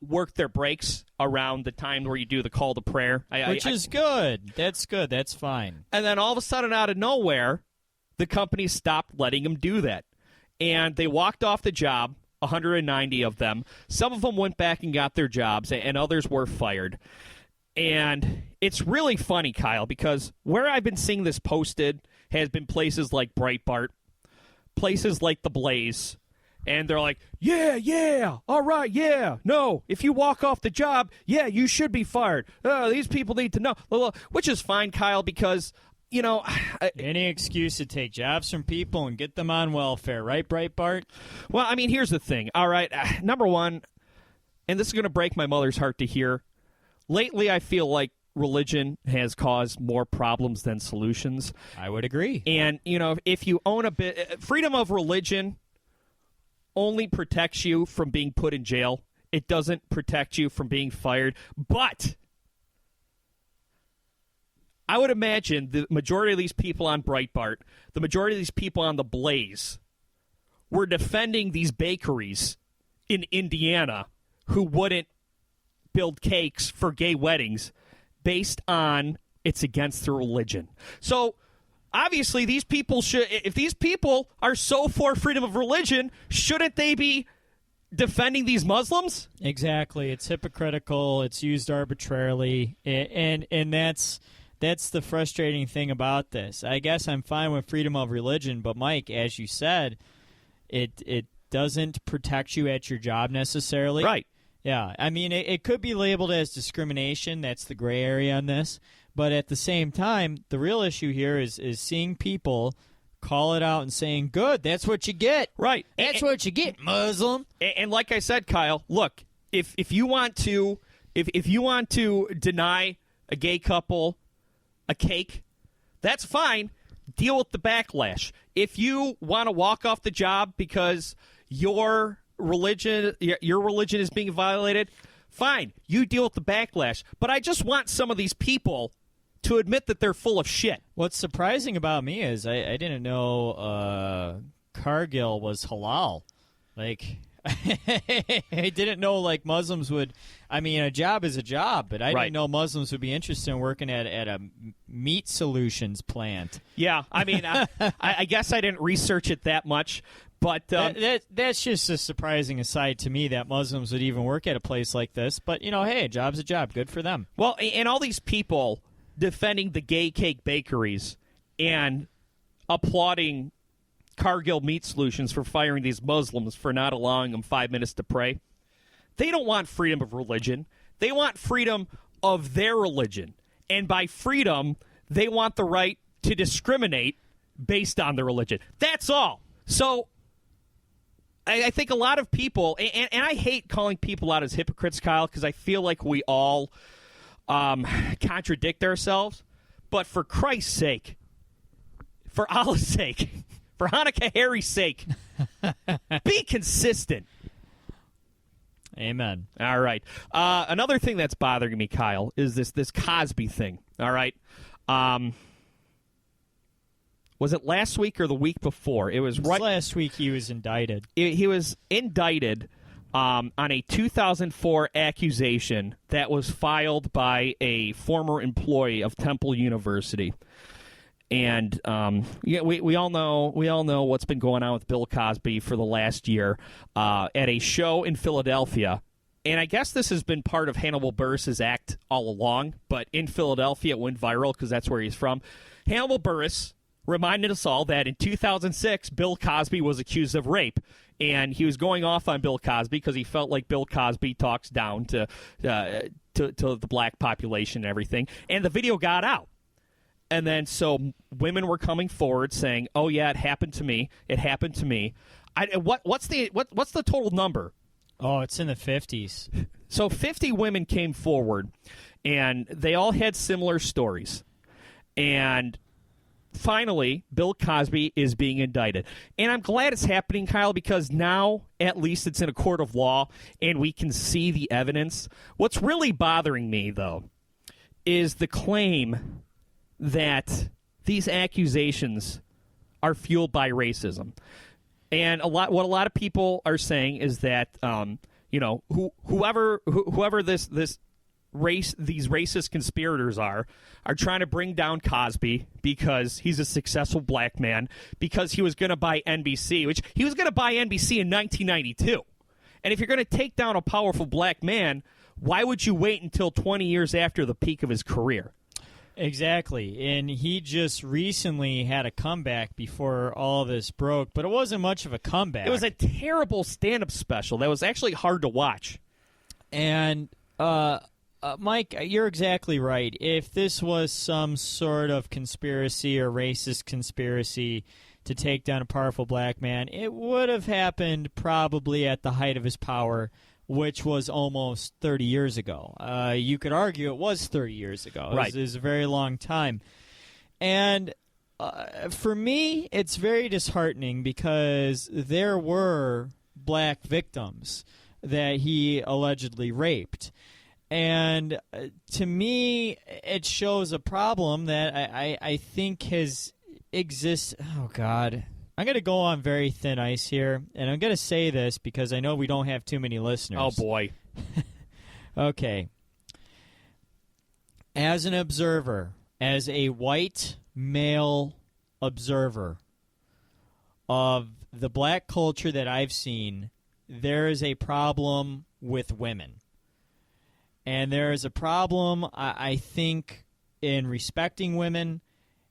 work their breaks around the time where you do the call to prayer. Which is good. That's good. That's fine. And then all of a sudden, out of nowhere, the company stopped letting them do that. And they walked off the job, 190 of them. Some of them went back and got their jobs, and others were fired. And it's really funny, Kyle, because where I've been seeing this posted has been places like Breitbart, places like The Blaze, and they're like, yeah, all right, yeah, no, if you walk off the job, yeah, you should be fired. These people need to know, which is fine, Kyle, because, any excuse to take jobs from people and get them on welfare, right, Breitbart? Well, I mean, here's the thing, all right, number one, and this is going to break my mother's heart to hear, lately I feel like religion has caused more problems than solutions. I would agree. And, if you own a bit, freedom of religion only protects you from being put in jail. It doesn't protect you from being fired. But I would imagine the majority of these people on Breitbart, the majority of these people on The Blaze, were defending these bakeries in Indiana who wouldn't build cakes for gay weddings based on it's against their religion. So, obviously, these people should, if these people are so for freedom of religion, shouldn't they be defending these Muslims? Exactly. It's hypocritical. It's used arbitrarily. And that's the frustrating thing about this. I guess I'm fine with freedom of religion, but, Mike, as you said, it doesn't protect you at your job necessarily. Right. Yeah, I mean, it could be labeled as discrimination. That's the gray area on this. But at the same time, the real issue here is seeing people call it out and saying, good, that's what you get. Right. That's what you get, Muslim. And like I said, Kyle, look, if you want to deny a gay couple a cake, that's fine. Deal with the backlash. If you want to walk off the job because your religion is being violated, fine, you deal with the backlash. But I just want some of these people to admit that they're full of shit. What's surprising about me is I didn't know Cargill was halal. Like, I didn't know, like, Muslims would... I mean, a job is a job, but I didn't know Muslims would be interested in working at a meat solutions plant. Yeah, I mean, I guess I didn't research it that much. But that's just a surprising aside to me that Muslims would even work at a place like this. But, hey, a job's a job. Good for them. Well, and all these people defending the gay cake bakeries and applauding Cargill Meat Solutions for firing these Muslims for not allowing them 5 minutes to pray, they don't want freedom of religion. They want freedom of their religion. And by freedom, they want the right to discriminate based on their religion. That's all. So I think a lot of people, and I hate calling people out as hypocrites, Kyle, because I feel like we all contradict ourselves. But for Christ's sake, for Allah's sake, for Hanukkah Harry's sake, be consistent. Amen. All right. Another thing that's bothering me, Kyle, is this Cosby thing. All right. Was it last week or the week before? It was right last week. He was indicted. He was indicted on a 2004 accusation that was filed by a former employee of Temple University. And we all know what's been going on with Bill Cosby for the last year at a show in Philadelphia. And I guess this has been part of Hannibal Buress's act all along, but in Philadelphia it went viral because that's where he's from. Hannibal Buress reminded us all that in 2006, Bill Cosby was accused of rape. And he was going off on Bill Cosby because he felt like Bill Cosby talks down to the black population and everything. And the video got out. And then so women were coming forward saying, "Oh yeah, it happened to me. It happened to me." What's the total number? Oh, it's in the 50s. So 50 women came forward, and they all had similar stories. And finally, Bill Cosby is being indicted. And I'm glad it's happening, Kyle, because now at least it's in a court of law and we can see the evidence. What's really bothering me, though, is the claim that these accusations are fueled by racism. And what a lot of people are saying is that whoever these racist conspirators are trying to bring down Cosby because he's a successful black man, because he was going to buy NBC, which he was going to buy NBC in 1992. And if you're going to take down a powerful black man, why would you wait until 20 years after the peak of his career? Exactly. And he just recently had a comeback before all this broke, but it wasn't much of a comeback. It was a terrible stand-up special that was actually hard to watch. And Mike, you're exactly right. If this was some sort of conspiracy or racist conspiracy to take down a powerful black man, it would have happened probably at the height of his power, which was almost 30 years ago. You could argue it was 30 years ago. Right. It was a very long time. And for me, it's very disheartening because there were black victims that he allegedly raped. And to me, it shows a problem that I think has exists. Oh, God. I'm going to go on very thin ice here, and I'm going to say this because I know we don't have too many listeners. Oh, boy. Okay. As an observer, as a white male observer of the black culture that I've seen, there is a problem with women. And there is a problem, I think, in respecting women.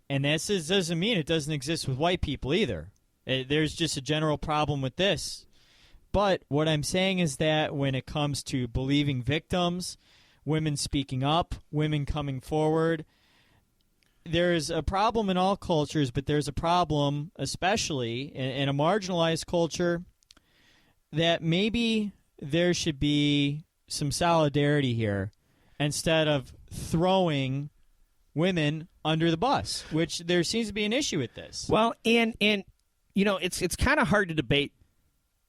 And this doesn't mean it doesn't exist with white people either. There's just a general problem with this. But what I'm saying is that when it comes to believing victims, women speaking up, women coming forward, there's a problem in all cultures, but there's a problem, especially in a marginalized culture, that maybe there should be some solidarity here instead of throwing women under the bus, which there seems to be an issue with this. Well, and it's kind of hard to debate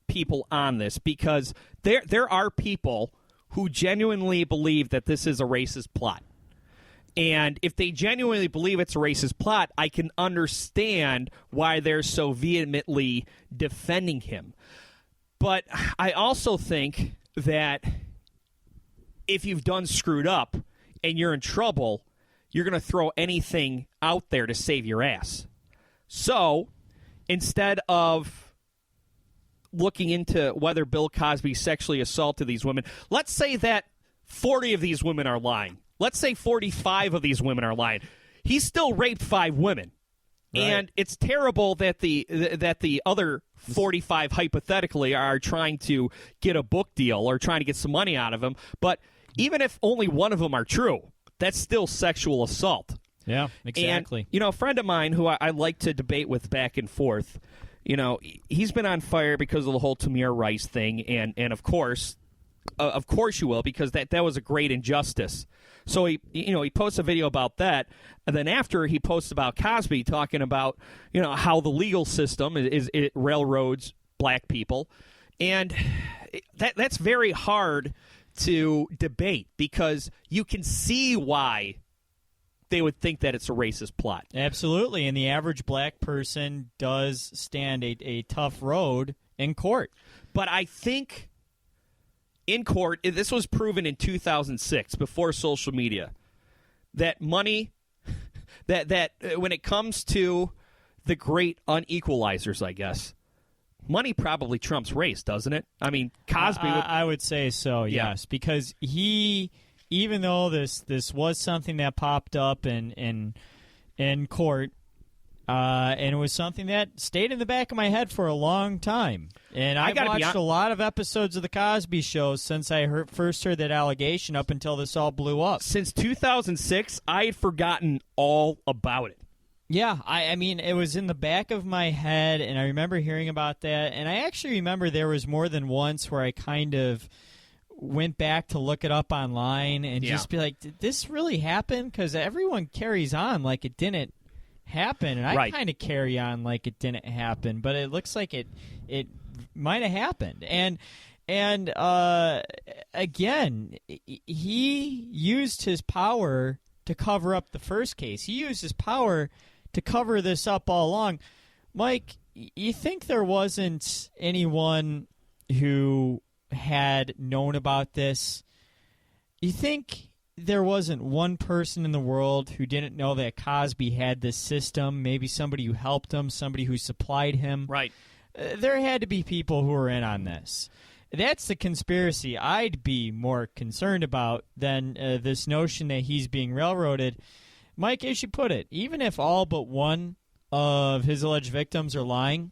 people on this because there are people who genuinely believe that this is a racist plot. And if they genuinely believe it's a racist plot, I can understand why they're so vehemently defending him. But I also think that if you've done screwed up and you're in trouble, you're going to throw anything out there to save your ass. So instead of looking into whether Bill Cosby sexually assaulted these women, let's say that 40 of these women are lying. Let's say 45 of these women are lying. He still raped 5 women. Right. And it's terrible that the other 45 hypothetically are trying to get a book deal or trying to get some money out of him. But even if only one of them are true, that's still sexual assault. Yeah, exactly. And, a friend of mine who I like to debate with back and forth, he's been on fire because of the whole Tamir Rice thing, and of course you will, because that was a great injustice. So he posts a video about that, and then after he posts about Cosby, talking about how the legal system it railroads black people, and that's very hard to debate because you can see why they would think that it's a racist plot. Absolutely, and the average black person does stand a tough road in court. But I think in court, this was proven in 2006, before social media, that money, that when it comes to the great unequalizers, I guess, money probably trumps race, doesn't it? I mean, Cosby would... I would say so, yes, because even though this was something that popped up in court, and it was something that stayed in the back of my head for a long time. And I've watched a lot of episodes of The Cosby Show since I first heard that allegation up until this all blew up. Since 2006, I had forgotten all about it. Yeah, I mean, it was in the back of my head, and I remember hearing about that. And I actually remember there was more than once where I kind of went back to look it up online and just be like, did this really happen? Because everyone carries on like it didn't happen, and I kind of carry on like it didn't happen, but it looks like it might have happened. And again, he used his power to cover up the first case. He used his power to cover this up all along. Mike, you think there wasn't anyone who had known about this? You think there wasn't one person in the world who didn't know that Cosby had this system? Maybe somebody who helped him, somebody who supplied him. Right. There had to be people who were in on this. That's the conspiracy I'd be more concerned about than this notion that he's being railroaded. Mike, as you put it, even if all but one of his alleged victims are lying,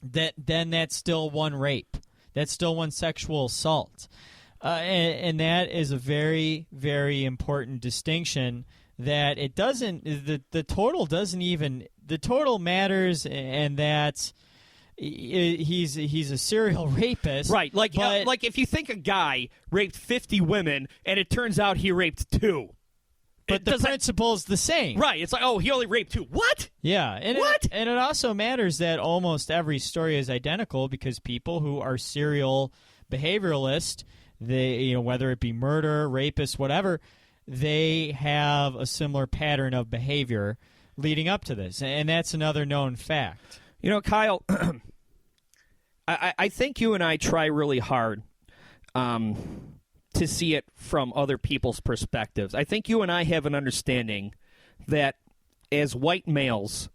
then that's still one rape. That's still one sexual assault. And that is a very, very important distinction, that it doesn't, the total doesn't even, the total matters, and that he's a serial rapist. Right, like if you think a guy raped 50 women and it turns out he raped 2. But the principle's the same. Right, it's like, oh, he only raped 2. What? Yeah. And what? And it also matters that almost every story is identical, because people who are serial behavioralists, they, whether it be murder, rapist, whatever, they have a similar pattern of behavior leading up to this, and that's another known fact. Kyle, I think you and I try really hard to see it from other people's perspectives. I think you and I have an understanding that as white males,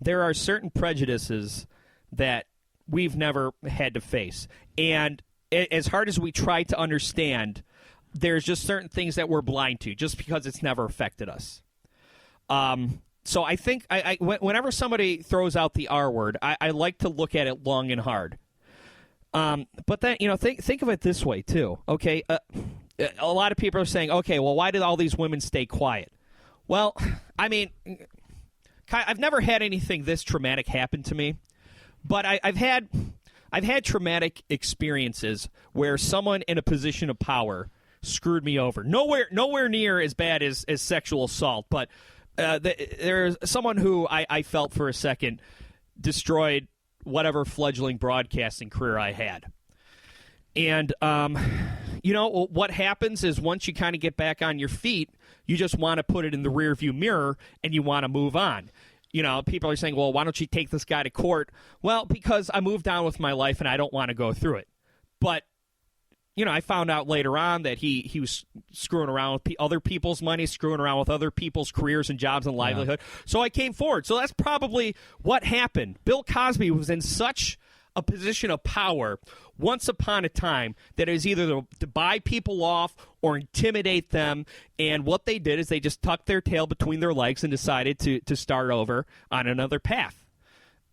there are certain prejudices that we've never had to face, and as hard as we try to understand, there's just certain things that we're blind to just because it's never affected us. So I think whenever somebody throws out the R word, I like to look at it long and hard. But then, think of it this way, too. Okay, a lot of people are saying, okay, well, why did all these women stay quiet? Well, I mean, I've never had anything this traumatic happen to me, but I've had traumatic experiences where someone in a position of power screwed me over. Nowhere near as bad as sexual assault, but there's someone who I felt for a second destroyed whatever fledgling broadcasting career I had. And, what happens is once you kind of get back on your feet, you just want to put it in the rearview mirror and you want to move on. People are saying, well, why don't you take this guy to court? Well, because I moved on with my life and I don't want to go through it. But, I found out later on that he was screwing around with other people's money, screwing around with other people's careers and jobs and livelihood. Yeah. So I came forward. So that's probably what happened. Bill Cosby was in such a position of power once upon a time that it was either to buy people off or intimidate them, and what they did is they just tucked their tail between their legs and decided to start over on another path.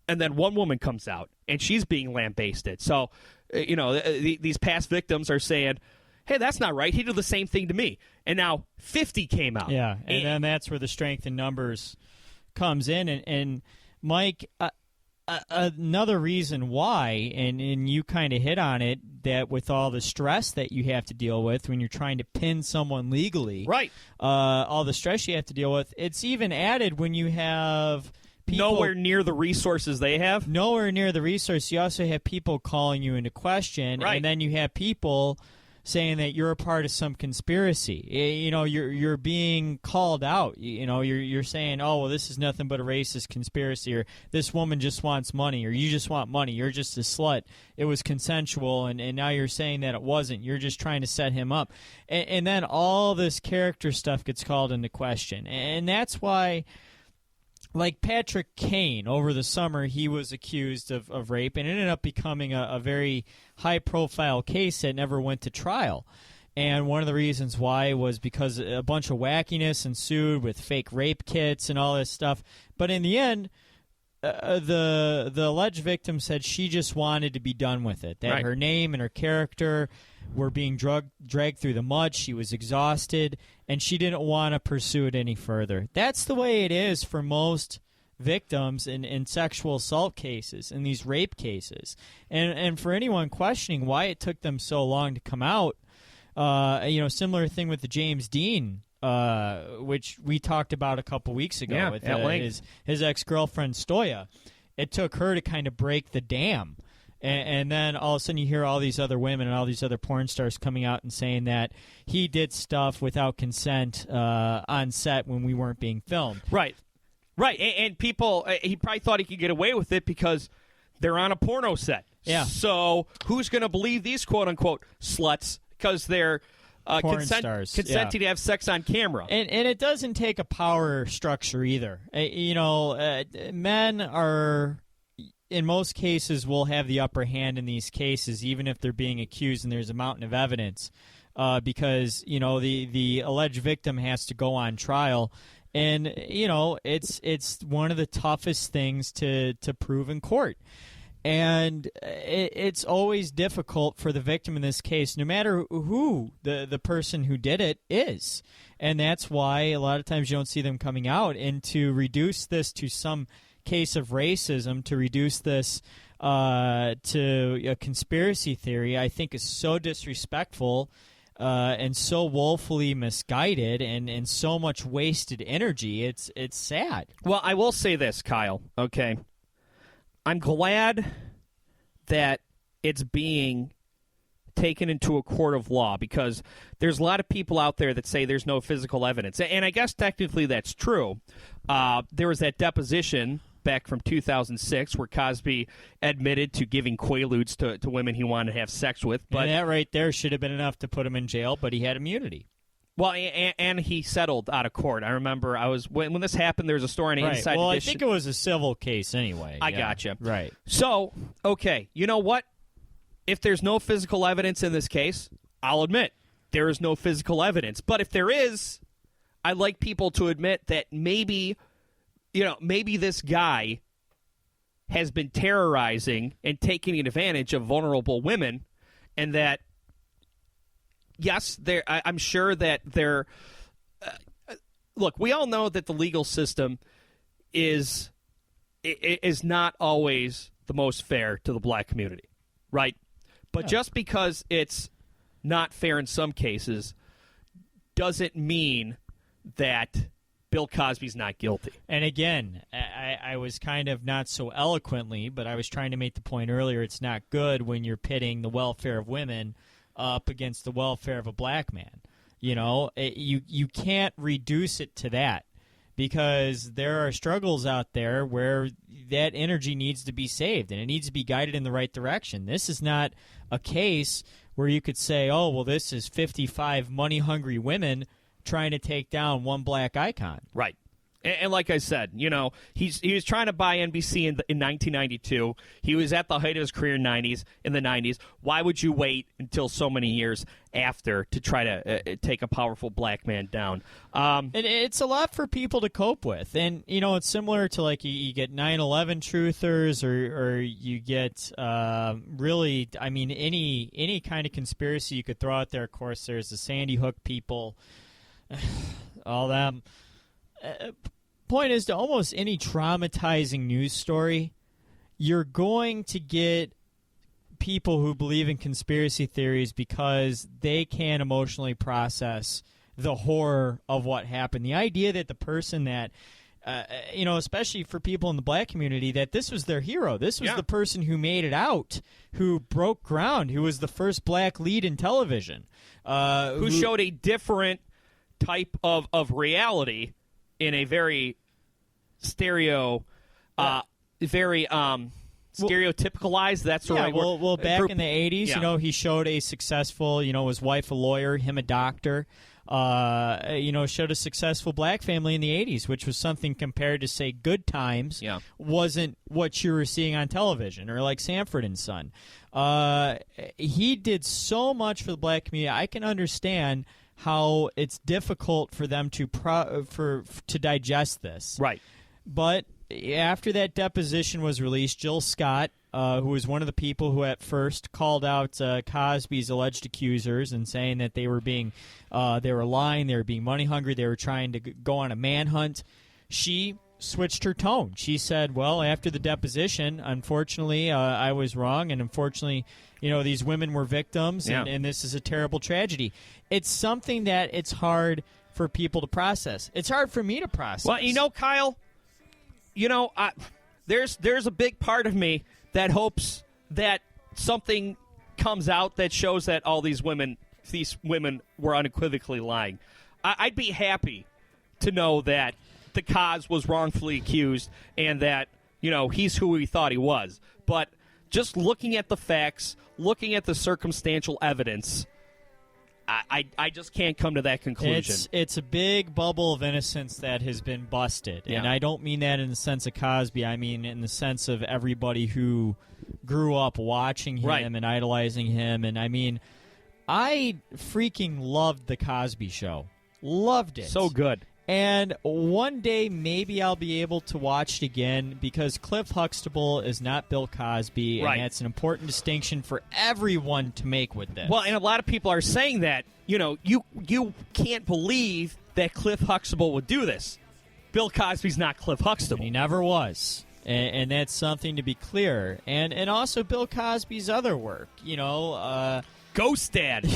And then one woman comes out, and she's being lambasted. So, these past victims are saying, hey, that's not right. He did the same thing to me. And now 50 came out. Yeah, and then that's where the strength in numbers comes in. And Mike, another reason why, and you kind of hit on it, that with all the stress that you have to deal with when you're trying to pin someone legally, right? All the stress you have to deal with, it's even added when you have people nowhere near the resources they have. Nowhere near the resource. You also have people calling you into question, right. And then you have people saying that you're a part of some conspiracy. You know, you're being called out. You know, you're saying, oh, well, this is nothing but a racist conspiracy, or this woman just wants money, or you just want money. You're just a slut. It was consensual, and now you're saying that it wasn't. You're just trying to set him up. And then all this character stuff gets called into question. And that's why, like Patrick Kane, over the summer, he was accused of rape, and it ended up becoming a very high-profile case that never went to trial. And one of the reasons why was because a bunch of wackiness ensued with fake rape kits and all this stuff. But in the end, the alleged victim said she just wanted to be done with it, that right. Her name and her character were being dragged through the mud. She was exhausted, and she didn't want to pursue it any further. That's the way it is for most victims in sexual assault cases, in these rape cases. And for anyone questioning why it took them so long to come out, similar thing with the James Dean, which we talked about a couple weeks ago with his ex-girlfriend Stoya. It took her to kind of break the dam. And then all of a sudden you hear all these other women and all these other porn stars coming out and saying that he did stuff without consent on set when we weren't being filmed. Right. Right. And people, he probably thought he could get away with it because they're on a porno set. Yeah. So who's going to believe these quote-unquote sluts because they're consenting to have sex on camera? And it doesn't take a power structure either. Men are, in most cases, will have the upper hand in these cases, even if they're being accused and there's a mountain of evidence, because the alleged victim has to go on trial, and it's one of the toughest things to prove in court. And it's always difficult for the victim in this case, no matter who the person who did it is. And that's why a lot of times you don't see them coming out. And to reduce this to some case of racism, to reduce this to a conspiracy theory, I think is so disrespectful and so woefully misguided and so much wasted energy. It's sad. Well, I will say this, Kyle, okay? I'm glad that it's being taken into a court of law, because there's a lot of people out there that say there's no physical evidence. And I guess technically that's true. There was that deposition back from 2006 where Cosby admitted to giving Quaaludes to women he wanted to have sex with. But and that right there should have been enough to put him in jail, but he had immunity. Well, and he settled out of court. I remember when this happened, there was a story on Inside Well, Edition. I think it was a civil case anyway. I gotcha. Right. So, okay, you know what? If there's no physical evidence in this case, I'll admit there is no physical evidence. But if there is, I'd like people to admit that maybe this guy has been terrorizing and taking advantage of vulnerable women, and that, yes, I'm sure that they're look, we all know that the legal system is not always the most fair to the black community, right? But just because it's not fair in some cases doesn't mean that Bill Cosby's not guilty. And again, I was kind of not so eloquently, but I was trying to make the point earlier, it's not good when you're pitting the welfare of women up against the welfare of a black man. You can't reduce it to that, because there are struggles out there where that energy needs to be saved and it needs to be guided in the right direction. This is not a case where you could say, oh, well, this is 55 money-hungry women trying to take down one black icon. Right. And like I said, he was trying to buy NBC in 1992. He was at the height of his career in the 90s. Why would you wait until so many years after to try to take a powerful black man down? And it's a lot for people to cope with. And, it's similar to, like, you get 9/11 truthers or you get really, any kind of conspiracy you could throw out there. Of course, there's the Sandy Hook people, all them. Point is, to almost any traumatizing news story, you're going to get people who believe in conspiracy theories because they can emotionally process the horror of what happened. The idea that the person that, especially for people in the black community, that this was their hero. This was the person who made it out, who broke ground, who was the first black lead in television. Who showed a different type of reality in a very stereotypicalized. That's the right word. Well, back in the 80s, he showed a successful, his wife a lawyer, him a doctor. Showed a successful black family in the 80s, which was something compared to, say, Good Times, wasn't what you were seeing on television, or like Sanford and Son. He did so much for the black community. I can understand how it's difficult for them to digest this. Right. But after that deposition was released, Jill Scott, who was one of the people who at first called out Cosby's alleged accusers and saying that they were lying, they were being money hungry, they were trying to go on a manhunt, she switched her tone. She said, well, after the deposition, unfortunately, I was wrong, and unfortunately, these women were victims, and this is a terrible tragedy. It's something that it's hard for people to process. It's hard for me to process. Well, Kyle, there's a big part of me that hopes that something comes out that shows that all these women were unequivocally lying. I'd be happy to know that the Cos was wrongfully accused and that, he's who we thought he was. But just looking at the facts, looking at the circumstantial evidence, I just can't come to that conclusion. It's a big bubble of innocence that has been busted. Yeah. And I don't mean that in the sense of Cosby. I mean in the sense of everybody who grew up watching him and idolizing him. And, I freaking loved The Cosby Show. Loved it. So good. And one day maybe I'll be able to watch it again because Cliff Huxtable is not Bill Cosby, and that's an important distinction for everyone to make with this. Well, and a lot of people are saying that, you can't believe that Cliff Huxtable would do this. Bill Cosby's not Cliff Huxtable. He never was. And that's something to be clear. And also Bill Cosby's other work, Ghost Dad.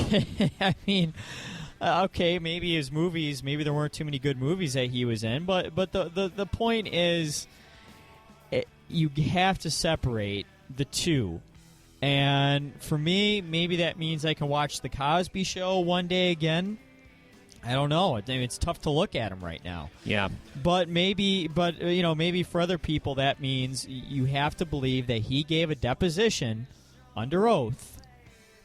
Okay, maybe his movies, maybe there weren't too many good movies that he was in, but the point is you have to separate the two. And for me, maybe that means I can watch The Cosby Show one day again. I don't know. It's tough to look at him right now. Yeah. But maybe for other people that means you have to believe that he gave a deposition under oath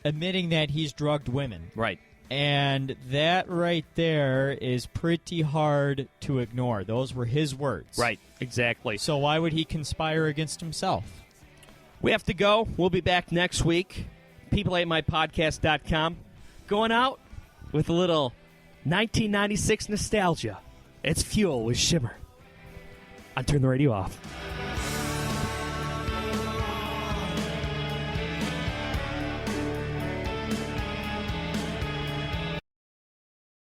admitting that he's drugged women. Right. And that right there is pretty hard to ignore. Those were his words. Right, exactly. So why would he conspire against himself? We have to go. We'll be back next week. PeopleAteMyPodcast.com. Going out with a little 1996 nostalgia. It's Fuel with Shimmer. I turn the radio off.